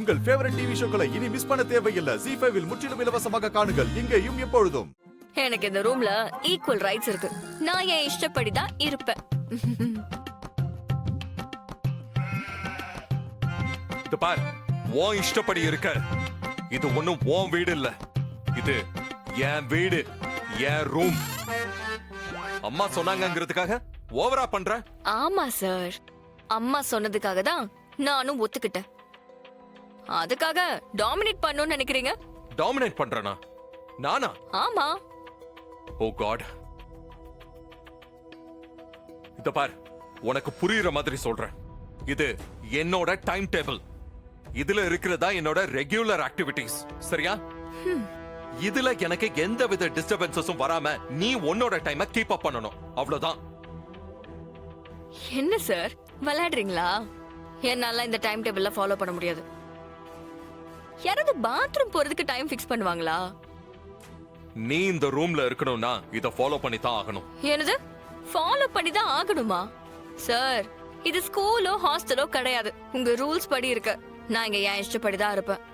உங்கள் favourite TV ஷோக்களை இனி miss பண்ண தேவையில்லை. ZEE5 இல் முற்றிலும் இலவசமாக காணுங்கள். இங்கேயும் எப்பொழுதும். எனக்கு இந்த ரூம்ல ஈக்குவல் ரைட்ஸ் இருக்கு. நான் என் இஷ்டப்படி தான் இருப்பேன். இது பார், உன் இஷ்டப்படி இருக்க. இது ஒண்ணும் உன் வீடு இல்ல, இது என் வீடு, என் ரூம். அம்மா சொன்னாங்கங்கிறதுக்காக ஓவரா பண்ற? ஆமா சார், அம்மா சொன்னதுக்காக தான் நானும் ஒத்துக்கிட்டேன். அதுக்காக டாமினேட் பண்ணணும்னு நினைக்கிறீங்க? டாமினேட் பண்றனா? நானா? ஆமா. ஓ காட். இத பார், உனக்கு புரியுற மாதிரி சொல்றேன். இது என்னோட டைம் டேபிள். இதுல இருக்கிறதா என்னோட ரெகுலர் ஆக்டிவிட்டீஸ். சரியா? இதுல எனக்கு எந்த வித டிஸ்டர்பன்சஸும் வராம நீ உன்னோட டைமை கீப் அப் பண்ணணும். அவ்வளவுதான். என்ன சார் விளையாடுறீங்களா? என்னால இந்த டைம் டேபிள்ல ஃபாலோ பண்ண முடியாது. யாராவது பாத்ரூம் போறதுக்கு டைம் ஃபிக்ஸ் பண்ணுவாங்களா? நீ இந்த ரூம்ல இருக்கணும்னா இத ஃபாலோ பண்ணி தான் ஆகணும். என்னது ஃபாலோ பண்ணி தான் ஆகணுமா? சார், இது ஸ்கூலோ ஹாஸ்டலோ கிடையாது. உங்க ரூல்ஸ் படி இருக்கு. நான் இங்க என் இஷ்டப்படி தான் இருப்பேன்.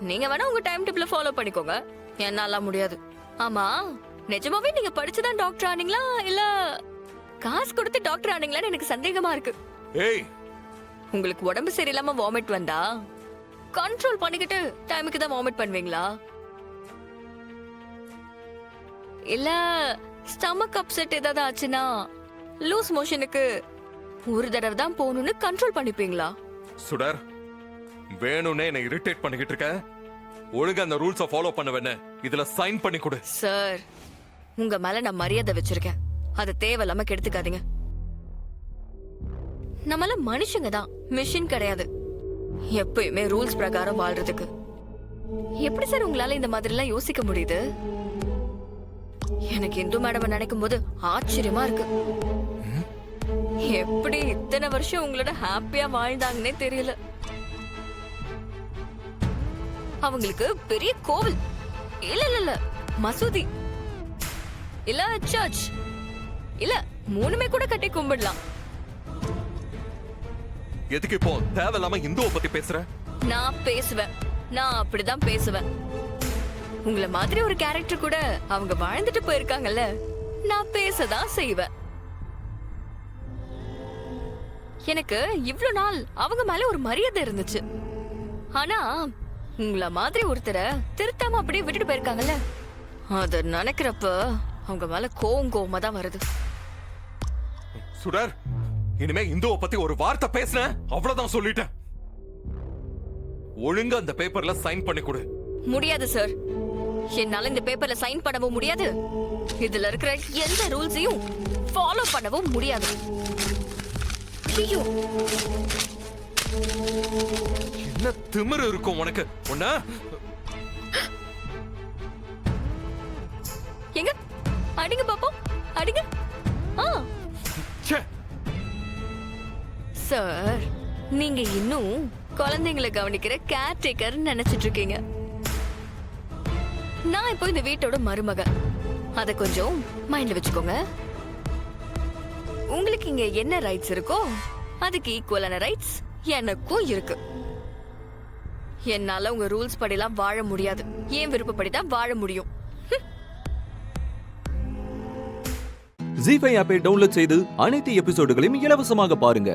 நீங்க வேணா உங்க டைம் டேபிள ஃபாலோ பண்ணிக்கோங்க. என்னால முடியாது. ஆமா, நிஜமாவே நீங்க படிச்சுதான் டாக்டர் ஆனீங்களா இல்ல காசு கொடுத்து டாக்டர் ஆனீங்களான்னு எனக்கு சந்தேகமா இருக்கு. ஏய், உங்களுக்கு உடம்பு சரியில்லாம வாமிட் வந்தா கண்ட்ரோல் பண்ணிக்கிட்டு டைமுக்கு தான் வாமிட் பண்ணுவீங்களா? இல்ல ஸ்டமக் அப்செட் ஏதாவது ஆச்சுன்னா லூஸ் மோஷனுக்கு ஒரு தடவை தான் போகணும்னு கண்ட்ரோல் பண்ணிப்பீங்களா? சுடர், வேணும்னே என்னை இரிட்டேட் பண்ணிக்கிட்டு இருக்க. ஒழுங்கா அந்த ரூல்ஸை ஃபாலோ பண்ணுவேன்னு இதுல சைன் பண்ணி கொடு. சார், உங்க மேல நான் மரியாதை வச்சிருக்கேன். அதை தேவையில்லாம கெடுத்துக்காதீங்க. நம்மள மனுஷங்க தான், மிஷின் கிடையாது. எப்பயுமே ரூல்ஸ் பிரகாரம் வாழ்றதுக்கு. எப்படி சார் உங்களால இந்த மாதிரி எல்லாம் யோசிக்க முடியுது? எனக்கு இந்து மேடம் நினைக்கும் போது ஆச்சரியமா இருக்கு. எப்படி இத்தனை வருஷம் உங்களோட ஹாப்பியா வாழ்ந்தாங்கன்னே தெரியல. அவங்களுக்கு பெரிய கோவில் இல்ல இல்ல இல்ல மசூதி இல்ல சர்ச் இல்ல மூணுமே கூட கட்டி கும்பிடலாம். எதுக்கு இப்போ தேவையில்லாம இந்துவை பத்தி பேசுற? நான் பேசுவேன், நான் அப்படிதான் பேசுவேன். உங்கள மாதிரி ஒரு கேரக்டர் கூட அவங்க வாழ்ந்துட்டு போயிருக்காங்கல்ல, நான் பேசதான் செய்வேன். எனக்கு இவ்ளோ நாள் அவங்க மேல ஒரு மரியாதை இருந்துச்சு. ஆனா உங்கள மாதிரி ஒருத்தரை திருத்தாம அப்படியே விட்டுட்டு போயிருக்காங்கல்ல, அத நினைக்கிறப்ப அவங்க மேல கோவமா தான் வருது. சுடர், இனிமே இந்துவை பத்தி ஒரு வார்த்தை பேசுன அவ்வளவுதான் சொல்லிட்டேன். ஒழுங்கா அந்த பேப்பர்ல சைன் பண்ணி கொடு. முடியாது சார், என்னால இந்த பேப்பர்ல சைன் பண்ணவும் முடியாது. இதுல இருக்கிற எந்த ரூல்ஸையும் ஃபாலோ பண்ணவும் முடியாது. ஐயோ, என்ன திமிரு இருக்கும் உனக்கு? உன்ன எங்க அடிங்க பாப்போம், அடிங்க. சார், நீங்க இன்னும் குழந்தைங்களை கவனிக்கிற கேர் டேக்கர் நினைச்சிட்டு இருக்கீங்க. நான் இப்போ இந்த வீட்டோட மருமக. அத கொஞ்சம் மைண்ட்ல வச்சுக்கோங்க. உங்களுக்கு இங்க என்ன ரைட்ஸ் இருக்கோ அதுக்கு ஈக்குவலான ரைட்ஸ் எனக்கும் இருக்கு. என்னால உங்க ரூல்ஸ் படிலாம் வாழ முடியாது. ஏன் விருப்பப்படி தான் வாழ முடியும். ZEE5 ஆப்பை டவுன்லோட் செய்து அனைத்து எபிசோடுகளையும் இலவசமாக பாருங்க.